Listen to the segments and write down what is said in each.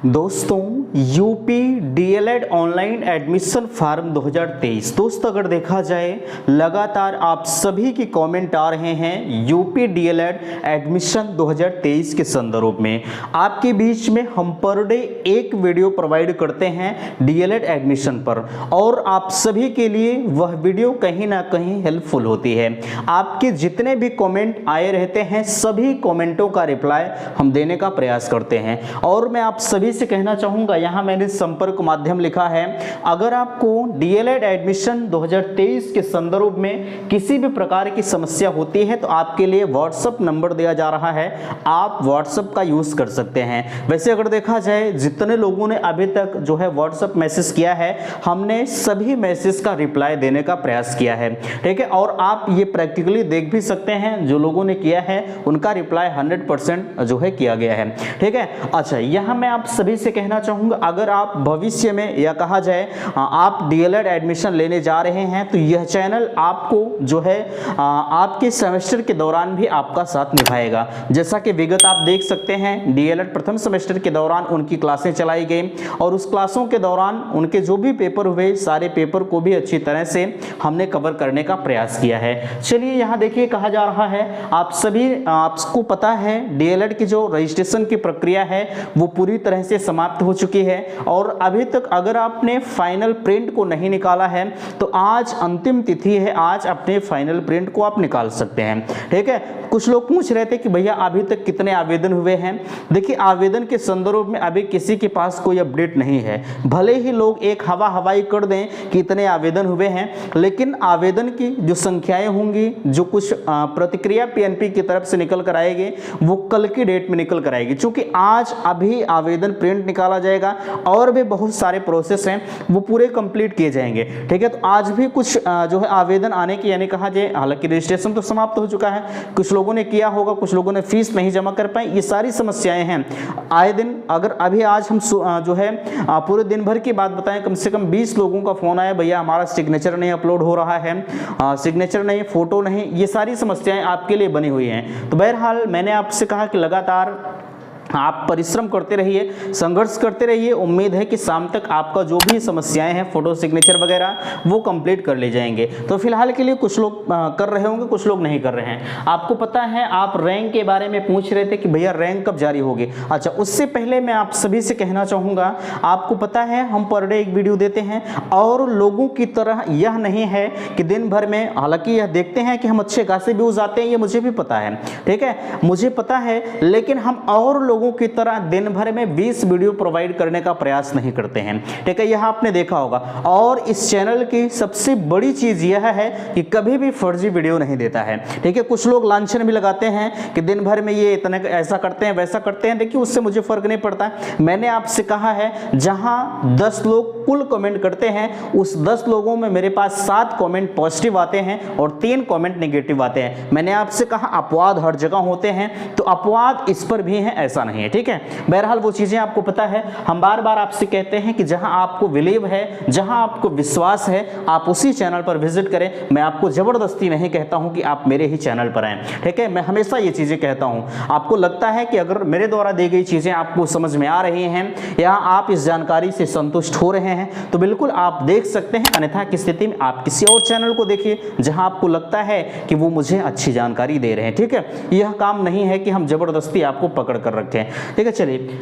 दोस्तों UP DElEd online admission form 2023 दोस्तों अगर देखा जाए लगातार आप सभी की कमेंट आ रहे हैं यूपी डीएलएड एडमिशन 2023 के संदर्भ में। आपके बीच में हम पर डे एक वीडियो प्रोवाइड करते हैं डीएलएड एडमिशन पर और आप सभी के लिए वह वीडियो कहीं ना कहीं हेल्पफुल होती है। आपके जितने भी कमेंट आए रहते हैं सभी कमेंटों का रिप्लाई हम देने का प्रयास करते हैं और मैं आप सभी से कहना चाहूंगा, यहां मैंने संपर्क माध्यम लिखा है। अगर आपको डीएलएड एडमिशन 2023 के संदर्भ में किसी भी प्रकार की समस्या होती है तो आपके लिए व्हाट्सएप नंबर दिया जा रहा है, आप व्हाट्सएप का यूज कर सकते हैं। वैसे अगर देखा जाए जितने लोगों ने अभी तक जो है व्हाट्सएप मैसेज किया है, हमने सभी मैसेज का रिप्लाई देने का प्रयास किया है, ठीक है। और आप ये प्रैक्टिकली देख भी सकते हैं, जो लोगों ने किया है उनका रिप्लाई 100% जो है किया गया है, ठीक है। अच्छा, यहां मैं आप सभी से कहना चाहूंगा, अगर आप भविष्य में या कहा जाए आप डीएलएड एडमिशन लेने जा रहे हैं तो यह चैनल आपको जो है आपके सेमेस्टर के दौरान भी आपका साथ निभाएगा। जैसा कि विगत आप देख सकते हैं डीएलएड प्रथम सेमेस्टर के दौरान उनकी क्लासें चलाई गई और उस क्लासों के दौरान उनके जो भी पेपर हुए सारे पेपर को भी अच्छी तरह से हमने कवर करने का प्रयास किया है। चलिए यहाँ देखिए कहा जा रहा है आप सभी आपको पता है डीएलएड की जो रजिस्ट्रेशन की प्रक्रिया है वो पूरी तरह से समाप्त हो चुकी है और अभी तक अगर आपने फाइनल प्रिंट को नहीं निकाला है तो आज अंतिम तिथि है, आज अपने फाइनल प्रिंट को आप निकाल सकते हैं, ठीक है। कुछ लोग पूछ रहे थे कि भैया अभी तक कितने आवेदन हुए हैं। देखिए आवेदन के संदर्भ में अभी किसी के पास कोई अपडेट नहीं है, भले ही लोग एक हवाई कर दें कि इतने आवेदन हुए हैं, लेकिन आवेदन की जो संख्याएं होंगी, जो कुछ प्रतिक्रिया पीएनपी की तरफ से निकल कर आएगी वो कल की डेट में निकल कर आएगी, क्योंकि आज अभी आवेदन प्रिंट निकाला जाएगा और भी बहुत सारे प्रोसेस हैं वो पूरे कंप्लीट किए जाएंगे, ठीक है। तो आज भी कुछ जो है आवेदन आने की यानी कहा जाए, हालांकि रजिस्ट्रेशन तो समाप्त हो चुका है, कुछ लोगों ने किया होगा, कुछ लोगों ने फीस नहीं जमा कर पाए, ये सारी समस्याएं हैं। आए दिन अगर अभी आज हम जो है पूरे दिन भर की बात बताएं, कम से कम 20 लोगों का फोन आया, भैया हमारा सिग्नेचर नहीं अपलोड हो रहा है, सिग्नेचर नहीं, फोटो नहीं, ये सारी समस्याएं आपके लिए बनी हुई हैं। तो बहरहाल मैंने आपसे कहा कि लगातार आप परिश्रम करते रहिए, संघर्ष करते रहिए। उम्मीद है कि शाम तक आपका जो भी समस्याएं हैं फोटो सिग्नेचर वगैरह वो कंप्लीट कर ले जाएंगे। तो फिलहाल के लिए कुछ लोग कर रहे होंगे, कुछ लोग नहीं कर रहे हैं। आपको पता है आप रैंक के बारे में पूछ रहे थे कि भैया रैंक कब जारी होगी। अच्छा, उससे पहले मैं आप सभी से कहना चाहूँगा, आपको पता है हम पर डे एक वीडियो देते हैं और लोगों की तरह यह नहीं है कि दिन भर में, हालांकि यह देखते हैं कि हम अच्छे खासे व्यूज आते हैं, ये मुझे भी पता है, ठीक है, मुझे पता है, लेकिन हम और लोगों की तरह दिन भर में 20 वीडियो प्रोवाइड करने का प्रयास नहीं करते हैं, ठीक है, यह आपने देखा होगा। और इस चैनल की सबसे बड़ी चीज यह है कि कभी भी फर्जी वीडियो नहीं देता है, ठीक है। कुछ लोग लांछन भी लगाते हैं कि दिन भर में ये इतने ऐसा करते हैं वैसा करते हैं, देखिए उससे मुझे फर्क नहीं पड़ता। मैंने आपसे कहा है जहां 10 लोग कुल कमेंट करते हैं उस 10 लोगों में मेरे पास 7 कमेंट पॉजिटिव आते हैं और 3 कमेंट नेगेटिव आते हैं। मैंने आपसे कहा अपवाद हर जगह होते हैं, तो अपवाद इस पर भी है, ऐसा नहीं है, ठीक है। बहरहाल वो चीजें आपको पता है, हम बार बार आपसे कहते हैं कि जहां आपको बिलीव है, जहां आपको विश्वास है, आप उसी चैनल पर विजिट करें। मैं आपको जबरदस्ती नहीं कहता हूं कि आप मेरे ही चैनल पर आएं, ठीक है। मैं हमेशा ये चीजें कहता हूं, आपको लगता है कि अगर मेरे द्वारा दी गई चीजें आपको समझ में आ रही हैं या आप इस जानकारी से संतुष्ट हो रहे हैं तो बिल्कुल आप देख सकते हैं, अन्यथा की स्थिति में आप किसी और चैनल को देखिए जहां आपको लगता है कि वो मुझे अच्छी जानकारी दे रहे हैं, ठीक है। यह काम नहीं है कि हम जबरदस्ती आपको पकड़ कर रखें, ठीक है। चलिए,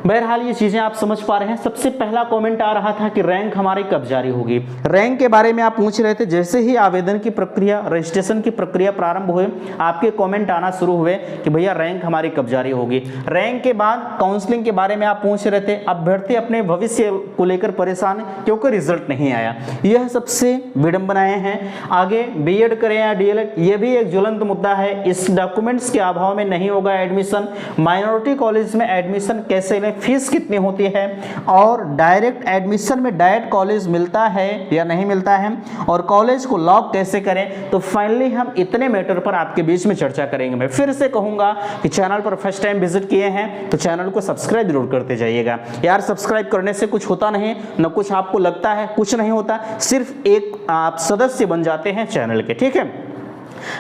बहरहाल ये चीजें आप समझ पा रहे हैं। सबसे पहला कमेंट आ रहा था कि रैंक हमारी कब जारी होगी। रैंक के बारे में आप पूछ रहे थे, जैसे ही आवेदन की प्रक्रिया, रजिस्ट्रेशन की प्रक्रिया प्रारंभ हुए आपके कमेंट आना शुरू हुए कि भैया रैंक हमारी कब जारी होगी। रैंक के बाद काउंसलिंग के बारे में आप पूछ रहे थे, अभ्यर्थी अपने भविष्य को लेकर परेशान क्योंकि रिजल्ट नहीं आया। यह सबसे विडंबनाएं हैं। आगे बीएड करें या डीएलएड, यह भी एक ज्वलंत मुद्दा है। इस डॉक्यूमेंट्स के अभाव में नहीं होगा एडमिशन। माइनॉरिटी कॉलेज में एडमिशन कैसे लें, फीस कितनी होती है, और डायरेक्ट एडमिशन में डायरेक्ट कॉलेज मिलता है या नहीं मिलता है, और कॉलेज को लॉक कैसे करें। तो फाइनली हम इतने मैटर पर आपके बीच में चर्चा करेंगे। मैं फिर से कहूंगा कि चैनल पर फर्स्ट टाइम विजिट किए हैं तो चैनल को सब्सक्राइब जरूर करते जाइएगा यार। सब्सक्राइब करने से कुछ होता नहीं, न कुछ आपको लगता है, कुछ नहीं होता, सिर्फ एक आप सदस्य बन जाते हैं चैनल के, ठीक है।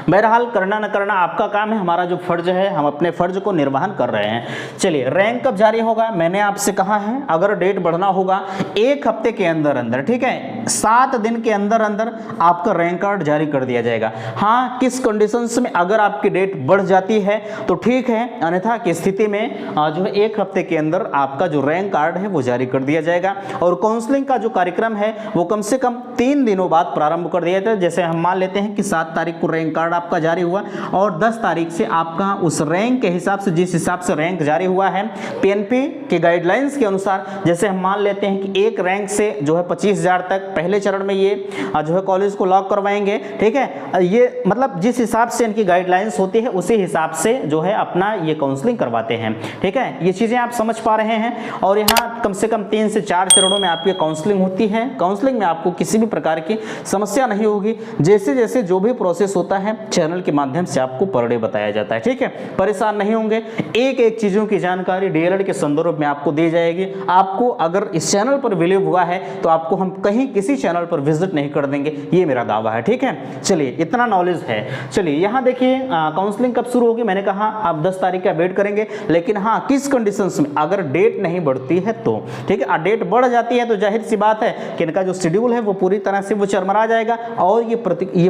बहरहाल करना न करना आपका काम है, हमारा जो फर्ज है हम अपने फर्ज को निर्वहन कर रहे हैं। चलिए, रैंक कब जारी होगा? मैंने आपसे कहा है अगर डेट बढ़ना होगा 1 हफ्ते के अंदर अंदर, ठीक है, 7 दिन के अंदर अंदर आपका रैंक कार्ड जारी कर दिया जाएगा। हाँ, किस कंडीशंस में अगर आपकी डेट बढ़ जाती है तो ठीक है, अन्यथा की स्थिति में जो है 1 हफ्ते के अंदर आपका जो रैंक कार्ड है वो जारी कर दिया जाएगा। और काउंसलिंग का जो कार्यक्रम है वो कम से कम 3 दिनों बाद प्रारंभ कर दिया जाता है। जैसे हम मान लेते हैं कि 7 तारीख को रैंक कार्ड आपका जारी हुआ और 10 तारीख से आपका उस रैंक के हिसाब से, जिस हिसाब से रैंक जारी हुआ है पीएनपी के गाइडलाइंस के अनुसार, जैसे हम मान लेते हैं कि एक रैंक से जो है 25,000 तक पहले चरण में ये जो है कॉलेज को लॉक करवाएंगे, ठीक है। ये मतलब जिस हिसाब से इनकी गाइडलाइंस होती है उसी हिसाब से जो है अपना ये काउंसलिंग करवाते हैं, ठीक है। ये चीज़ें आप समझ पा रहे हैं। और यहाँ कम से कम 3 से 4 चरणों में आपकी काउंसलिंग होती है। काउंसलिंग में आपको किसी भी प्रकार की समस्या नहीं होगी। जैसे जैसे जो भी प्रोसेस होता है चैनल के माध्यम से आपको पर डे बताया जाता है, ठीक है। परेशान नहीं होंगे, एक एक चीज़ों की जानकारी डीएलएड के संदर्भ में आपको दी जाएगी। आपको अगर इस चैनल पर बिलीव हुआ है तो आपको हम कहीं किसी चैनल पर विजिट नहीं कर देंगे, ये मेरा दावा है, ठीक है। चलिए, इतना नॉलेज है। चलिए यहाँ देखिए, काउंसलिंग कब शुरू होगी? मैंने कहा आप 10 तारीख का वेट करेंगे, लेकिन हाँ, किस कंडीशंस में, अगर डेट नहीं बढ़ती है तो, ठीक है। डेट बढ़ जाती है तो जाहिर सी बात है कि इनका जो शेड्यूल है वो पूरी तरह से वो चरमरा जाएगा और ये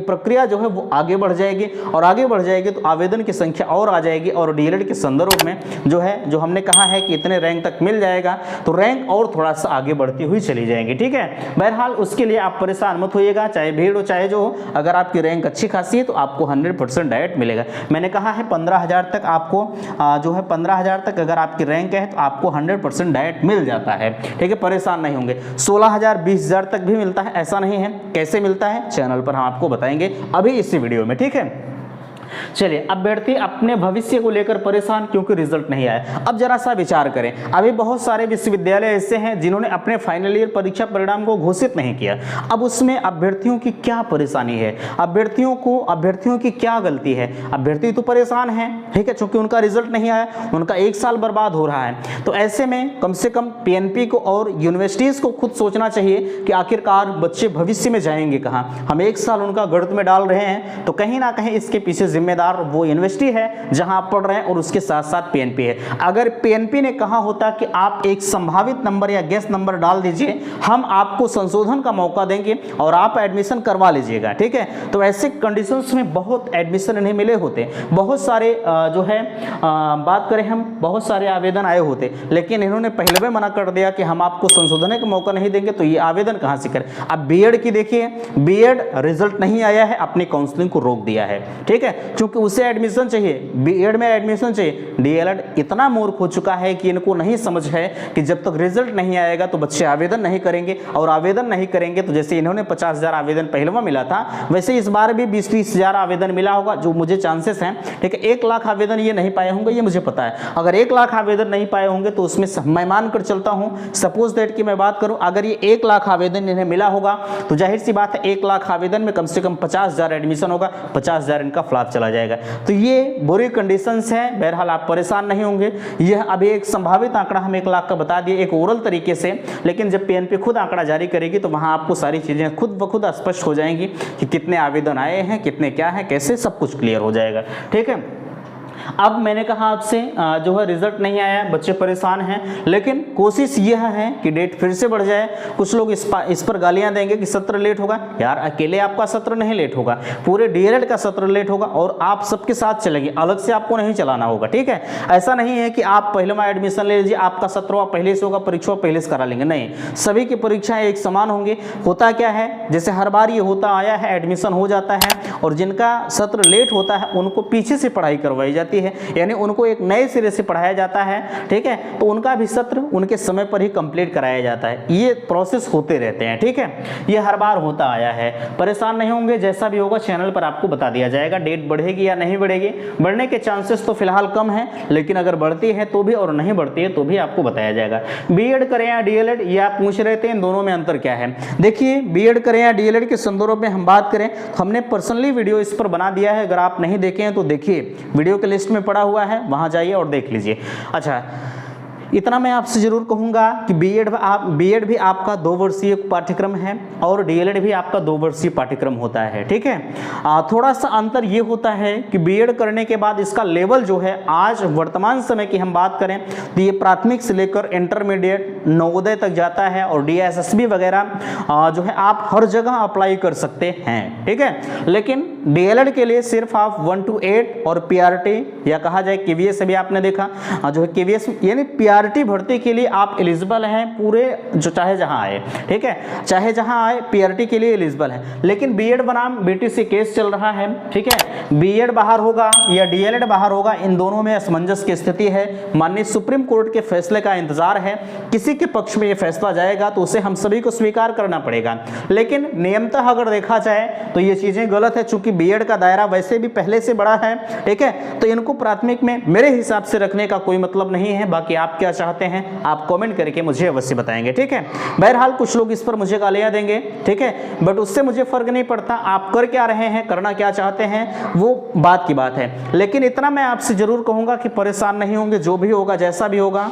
प्रक्रिया जो है वो आगे बढ़ जाएगी। और आगे बढ़ जाएगी तो आवेदन की संख्या और आ जाएगी और डीएलएड के संदर्भ में जो है, जो हमने कहा है कि इतने रैंक तक मिल जाएगा, तो रैंक और थोड़ा सा आगे बढ़ती हुई चली जाएंगी, ठीक है। बहरहाल उसके लिए आप परेशान मत होइएगा, चाहे भीड़ हो चाहे जो हो। अगर आपकी रैंक अच्छी खासी है तो आपको 100% डायरेक्ट मिलेगा। मैंने कहा है 15,000 तक आपको जो है 15,000 तक अगर आपकी रैंक है तो आपको 100% डायरेक्ट मिल जाता है, ठीक है। परेशान नहीं होंगे। 16,000 20,000 तक भी मिलता है, ऐसा नहीं है। कैसे मिलता है चैनल पर हम आपको बताएंगे अभी इसी वीडियो में, ठीक है। चलिए, अब अभ्यर्थी अपने भविष्य को लेकर परेशान क्योंकि रिजल्ट नहीं आया। अब जरा सा विचार करें, अभी बहुत सारे विश्वविद्यालय ऐसे हैं जिन्होंने अपने फाइनल ईयर परीक्षा परिणाम को घोषित नहीं किया। अब उसमें अभ्यर्थियों की क्या परेशानी है, अभ्यर्थियों की क्या गलती है? अभ्यर्थी तो परेशान है, ठीक है, क्योंकि उनका रिजल्ट नहीं आया, उनका 1 साल बर्बाद हो रहा है। तो ऐसे में कम से कम पीएनपी को और यूनिवर्सिटीज को खुद सोचना चाहिए कि आखिरकार बच्चे भविष्य में जाएंगे कहाँ। हम 1 साल उनका गर्त में डाल रहे हैं, तो कहीं ना कहीं इसके पीछे जिम्मेदार वो यूनिवर्सिटी है जहां आप पढ़ रहे हैं और उसके साथ साथ पीएनपी है। अगर पीएनपी ने कहा होता कि आप एक संभावित नंबर या गेस नंबर डाल दीजिए, हम आपको संशोधन का मौका देंगे और आप एडमिशन करवा लीजिएगा, ठीक है, तो ऐसे कंडीशंस में बहुत एडमिशन नहीं मिले होते। बहुत सारे जो है बात करें हम, बहुत सारे आवेदन आए होते, लेकिन इन्होंने पहले में मना कर दिया कि हम आपको संशोधन का मौका नहीं देंगे, तो ये आवेदन कहां से करें। अब बीएड की देखिए, बीएड रिजल्ट नहीं आया है, अपनी काउंसलिंग को रोक दिया है, ठीक है, क्योंकि उसे एडमिशन चाहिए, बीएड में एडमिशन चाहिए। डीएलएड इतना मूर्ख हो चुका है कि इनको नहीं समझ है कि जब तक रिजल्ट नहीं आएगा तो बच्चे आवेदन नहीं करेंगे, और आवेदन नहीं करेंगे तो जैसे इन्होंने 50,000 आवेदन पहले में मिला था, वैसे इस बार भी 20-30,000 आवेदन मिला होगा, जो मुझे चांसेस हैं, ठीक है। 1 लाख आवेदन ये नहीं पाए होंगे, ये मुझे पता है। अगर 1 लाख आवेदन नहीं पाए होंगे तो उसमें मैं मान कर चलता हूं, सपोज दैट की मैं बात करूं, अगर ये 1 लाख आवेदन इन्हें मिला होगा तो जाहिर सी बात है 1 लाख आवेदन में कम से कम 50,000 एडमिशन होगा, 50,000 इनका फ्लॉप चला जाएगा। तो ये बुरी कंडीशंस हैं। बहरहाल आप परेशान नहीं होंगे। यह अभी एक संभावित आंकड़ा हम 1 लाख का बता दिए एक ओरल तरीके से, लेकिन जब पीएनपी खुद आंकड़ा जारी करेगी तो वहां आपको सारी चीजें खुद ब खुद स्पष्ट हो जाएंगी कि कितने आवेदन आए हैं, कितने क्या है, कैसे, सब कुछ क्लियर हो जाएगा, ठीक है। अब मैंने कहा आपसे जो है रिजल्ट नहीं आया, बच्चे परेशान हैं, लेकिन कोशिश यह है कि डेट फिर से बढ़ जाए। कुछ लोग इस पर गालियां देंगे कि सत्र लेट होगा। यार अकेले आपका सत्र नहीं लेट होगा, पूरे डीएलएड का सत्र लेट होगा और आप सबके साथ चलेंगे, अलग से आपको नहीं चलाना होगा, ठीक है। ऐसा नहीं है कि आप पहले में एडमिशन ले लीजिए, आपका सत्रवा पहले से होगा, परीक्षा पहले से करा लेंगे, नहीं, सभी की परीक्षाएं एक समान होंगे। होता क्या है, जैसे हर बार ये होता आया है, एडमिशन हो जाता है और जिनका सत्र लेट होता है उनको पीछे से पढ़ाई करवाई जाती है, यानी उनको एक नए सिरे से पढ़ाया जाता है, ठीक है, तो उनका भी सत्र उनके समय पर ही कंप्लीट कराया जाता है। ये प्रोसेस होते रहते हैं, ठीक है, ये हर बार होता आया है। परेशान नहीं होंगे, जैसा भी होगा चैनल पर आपको बता दिया जाएगा। डेट बढ़ेगी या नहीं बढ़ेगी, बढ़ने के चांसेस तो फिलहाल कम है, लेकिन अगर बढ़ती है तो भी और नहीं बढ़ती है तो भी आपको बताया जाएगा। बीएड करें या डीएलएड, ये आप पूछ रहे थे, इन दोनों में अंतर क्या है। देखिए, बीएड करें या डीएलएड के संदर्भ में हम बात करें तो हमने पर्सनली वीडियो इस पर बना दिया है, अगर आप नहीं देखे हैं तो देखिए, वीडियो के लिस्ट में पड़ा हुआ है, वहां जाइए और देख लीजिए। अच्छा, इतना मैं आपसे जरूर कहूँगा कि बीएड भी आपका 2 वर्षीय पाठ्यक्रम है और डीएलएड भी आपका 2 वर्षीय पाठ्यक्रम होता है, ठीक है। थोड़ा सा अंतर ये होता है कि बीएड करने के बाद इसका लेवल जो है, आज वर्तमान समय की हम बात करें तो ये प्राथमिक से लेकर इंटरमीडिएट नवोदय तक जाता है और डीएसएसबी वगैरह जो है आप हर जगह अप्लाई कर सकते हैं, ठीक है। लेकिन डीएलएड के लिए सिर्फ आप 1 to 8 और पीआरटी या कहा जाए केवीएस भी आपने देखा, जो है केवीएस यानी पीआरटी भर्ती के लिए आप एलिजिबल हैं पूरे, जो चाहे जहां आए, ठीक है, चाहे जहां आए पीआरटी के लिए एलिजिबल है। लेकिन बीएड बनाम बीटीसी केस चल रहा है, ठीक है, बीएड बाहर होगा या डीएलएड बाहर होगा, इन दोनों में असमंजस की स्थिति है। माननीय सुप्रीम कोर्ट के फैसले का इंतजार है, किसी के पक्ष में यह फैसला जाएगा तो उसे हम सभी को स्वीकार करना पड़ेगा। लेकिन नियमतः अगर देखा जाए तो ये चीजें गलत है, चूंकि बीएड का दायरा वैसे भी पहले से बड़ा है, ठीक है, तो इनको प्राथमिक में मेरे हिसाब से रखने का कोई मतलब नहीं है। बाकी आप क्या चाहते हैं आप कमेंट करके मुझे अवश्य बताएंगे, ठीक है। बहरहाल कुछ लोग इस पर मुझे गालियां देंगे, ठीक है, बट उससे मुझे फर्क नहीं पड़ता, आप कर क्या रहे हैं, करना क्या चाहते हैं, वो बात की बात है। लेकिन इतना मैं आपसे जरूर कहूंगा कि परेशान नहीं होंगे, जो भी होगा जैसा भी होगा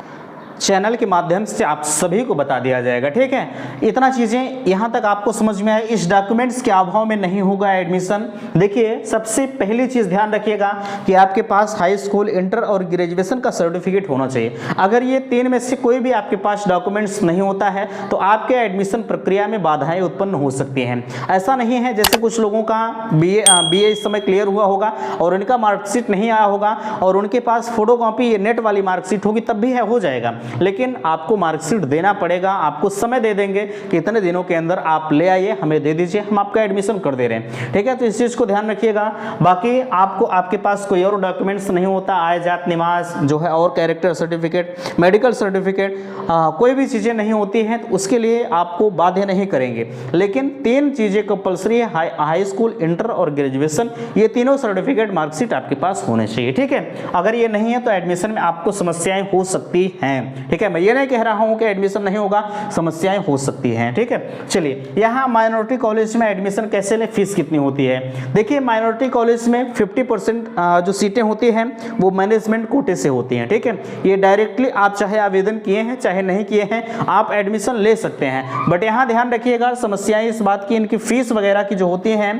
चैनल के माध्यम से आप सभी को बता दिया जाएगा, ठीक है। इतना चीज़ें यहाँ तक आपको समझ में आए, इस डॉक्यूमेंट्स के अभाव में नहीं होगा एडमिशन। देखिए सबसे पहली चीज़ ध्यान रखिएगा कि आपके पास हाई स्कूल, इंटर और ग्रेजुएशन का सर्टिफिकेट होना चाहिए। अगर ये 3 में से कोई भी आपके पास डॉक्यूमेंट्स नहीं होता है तो आपके एडमिशन प्रक्रिया में बाधाएं उत्पन्न हो सकती हैं। ऐसा नहीं है जैसे कुछ लोगों का बीए इस समय क्लियर हुआ होगा और उनका मार्कशीट नहीं आया होगा और उनके पास फोटोकॉपी या नेट वाली मार्कशीट होगी तब भी है, हो जाएगा। लेकिन आपको मार्कशीट देना पड़ेगा, आपको समय दे देंगे कि इतने दिनों के अंदर आप ले आइए, हमें दे दीजिए, हम आपका एडमिशन कर दे रहे हैं, ठीक है। तो इस चीज़ को ध्यान रखिएगा। बाकी आपको आपके पास कोई और डॉक्यूमेंट्स नहीं होता, आय जात निवास जो है और कैरेक्टर सर्टिफिकेट, मेडिकल सर्टिफिकेट, कोई भी चीज़ें नहीं होती हैं तो उसके लिए आपको बाध्य नहीं करेंगे। लेकिन 3 चीज़ें कंपल्सरी है, हाई स्कूल, इंटर और ग्रेजुएशन, ये तीनों सर्टिफिकेट मार्कशीट आपके पास होने चाहिए, ठीक है। अगर ये नहीं है तो एडमिशन में आपको समस्याएं हो सकती हैं, ठीक है। मैं ये नहीं कह रहा हूं कि एडमिशन नहीं होगा, समस्याएं हो सकती हैं, ठीक है। चलिए यहाँ माइनॉरिटी कॉलेज में एडमिशन कैसे लें, फीस कितनी होती है। देखिए माइनॉरिटी कॉलेज में 50% जो सीटें होती हैं वो मैनेजमेंट कोटे से होती हैं, ठीक है। ये डायरेक्टली आप चाहे आवेदन किए हैं चाहे नहीं किए हैं आप एडमिशन ले सकते हैं। बट यहाँ ध्यान रखिएगा समस्याएं इस बात की, इनकी फीस वगैरह की जो होती हैं,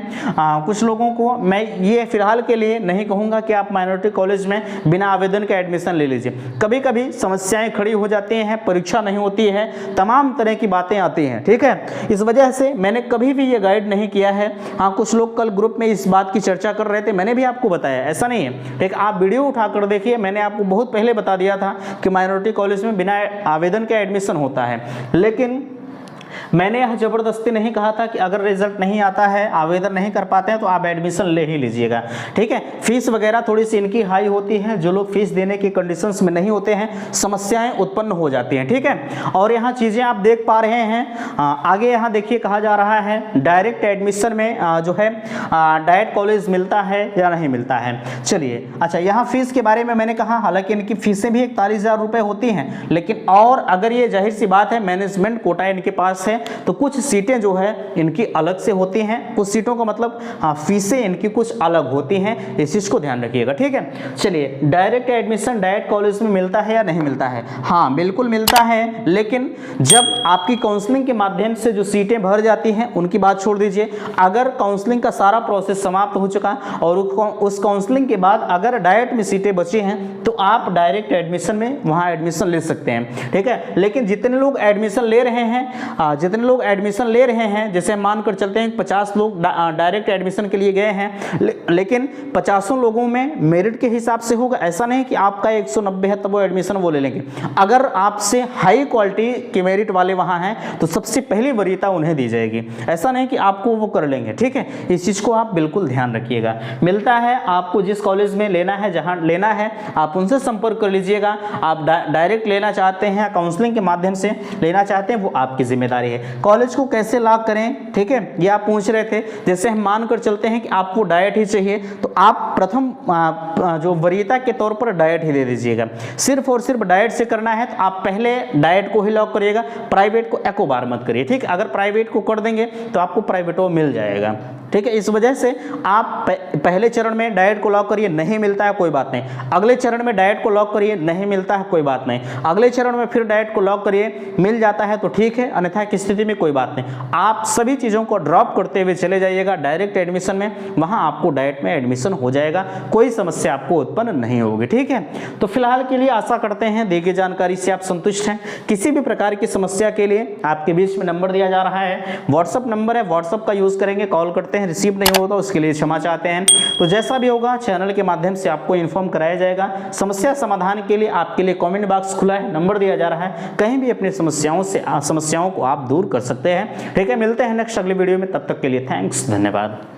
कुछ लोगों को मैं ये फिलहाल के लिए नहीं कहूँगा कि आप माइनॉरिटी कॉलेज में बिना आवेदन के एडमिशन ले लीजिए। कभी कभी समस्याएं खड़ी हो जाती हैं, परीक्षा नहीं होती है, तमाम तरह की बातें आती हैं, ठीक है। इस वजह से मैंने कभी भी ये गाइड नहीं किया है। हाँ कुछ लोग कल ग्रुप में इस बात की चर्चा कर रहे थे, मैंने भी आपको बताया, ऐसा नहीं है, ठीक। आप वीडियो उठाकर देखिए, मैंने आपको बहुत पहले बता दिया था कि माइनॉरिटी कॉलेज में बिना आवेदन के एडमिशन होता है। लेकिन मैंने यह जबरदस्ती नहीं कहा था कि अगर रिजल्ट नहीं आता है, आवेदन नहीं कर पाते हैं तो आप एडमिशन ले ही लीजिएगा, ठीक है। फीस वगैरह थोड़ी सी इनकी हाई होती है, जो लोग फीस देने की कंडीशंस में नहीं होते हैं समस्याएं उत्पन्न हो जाती हैं, ठीक है। और यहाँ चीज़ें आप देख पा रहे हैं, आगे यहाँ देखिए कहा जा रहा है डायरेक्ट एडमिशन में जो है डायरेक्ट कॉलेज मिलता है या नहीं मिलता है। चलिए अच्छा, यहाँ फीस के बारे में मैंने कहा, हालांकि इनकी फीसें भी 41,000 रुपये होती हैं, लेकिन और अगर ये जाहिर सी बात है मैनेजमेंट कोटा इनके पास है तो कुछ सीटें जो है इनकी अलग से होती हैं, कुछ सीटों का मतलब फीसें इनकी कुछ अलग होती हैं, इस चीज को ध्यान रखिएगा, ठीक है। चलिए डायरेक्ट एडमिशन डायरेक्ट कॉलेज में मिलता है या नहीं मिलता है। हाँ बिल्कुल मिलता है, लेकिन जब आपकी काउंसलिंग के माध्यम से जो सीटें भर जाती हैं उनकी बात छोड़ दीजिए। अगर काउंसलिंग का सारा प्रोसेस समाप्त हो चुका और उस काउंसलिंग के बाद अगर डायरेक्ट में सीटें बची हैं तो आप डायरेक्ट एडमिशन में वहां एडमिशन ले सकते हैं, ठीक है। लेकिन जितने लोग एडमिशन ले रहे हैं जैसे मानकर चलते हैं 50 लोग डायरेक्ट एडमिशन के लिए गए हैं, लेकिन 50 लोगों में मेरिट के हिसाब से होगा, ऐसा नहीं कि आपका 190 है तब वो एडमिशन वो ले लेंगे। अगर आपसे हाई क्वालिटी के मेरिट वाले वहां हैं तो सबसे पहली वरीयता उन्हें दी जाएगी, ऐसा नहीं कि आपको वो कर लेंगे, ठीक है। इस चीज को आप बिल्कुल ध्यान रखिएगा। मिलता है, आपको जिस कॉलेज में लेना है, जहां लेना है आप उनसे संपर्क कर लीजिएगा। आप डायरेक्ट लेना चाहते हैं, काउंसलिंग के माध्यम से लेना चाहते हैं, वो आपकी जिम्मेदारी है। कॉलेज को कैसे लॉक करें, ठीक है, ये आप पूछ रहे थे। जैसे हम मानकर चलते हैं कि आपको डाइट ही चाहिए तो आप प्रथम जो वरीयता के तौर पर डाइट ही दे दीजिएगा। सिर्फ और सिर्फ डाइट से करना है तो आप पहले डाइट को ही लॉक करिएगा, प्राइवेट को एको बार मत करिए, ठीक। अगर प्राइवेट को कर देंगे तो आपको प्राइवेट वो मिल जाएगा, ठीक है। इस वजह से आप पहले चरण में डाइट को लॉक करिए, नहीं मिलता है कोई बात नहीं, अगले चरण में डाइट को लॉक करिए, नहीं मिलता है कोई बात नहीं, अगले चरण में फिर डाइट को लॉक करिए, मिल जाता है तो ठीक है, अन्यथा की स्थिति में कोई बात नहीं। आप सभी चीज़ों को ड्रॉप करते हुए चले जाइएगा डायरेक्ट एडमिशन में, वहां आपको डाइट में एडमिशन हो जाएगा, कोई समस्या आपको उत्पन्न नहीं होगी। ठीक है, तो फिलहाल के लिए आशा करते हैं दी गई जानकारी से आप संतुष्ट हैं। किसी भी प्रकार की समस्या के लिए आपके बीच में नंबर दिया जा रहा है, व्हाट्सअप नंबर है, व्हाट्सअप का यूज करेंगे, कॉल करते हैं, रिसीव नहीं होता उसके लिए क्षमा चाहते हैं। तो जैसा भी होगा चैनल के माध्यम से आपको इन्फॉर्म कराया जाएगा। समस्या समाधान के लिए आपके लिए कमेंट बॉक्स खुला है, नंबर दिया जा रहा है, कहीं भी अपनी समस्याओं को आप दूर कर सकते हैं। ठीक है, मिलते हैं नेक्स्ट अगले वीडियो में, तब तक के लिए थैंक्स, धन्यवाद।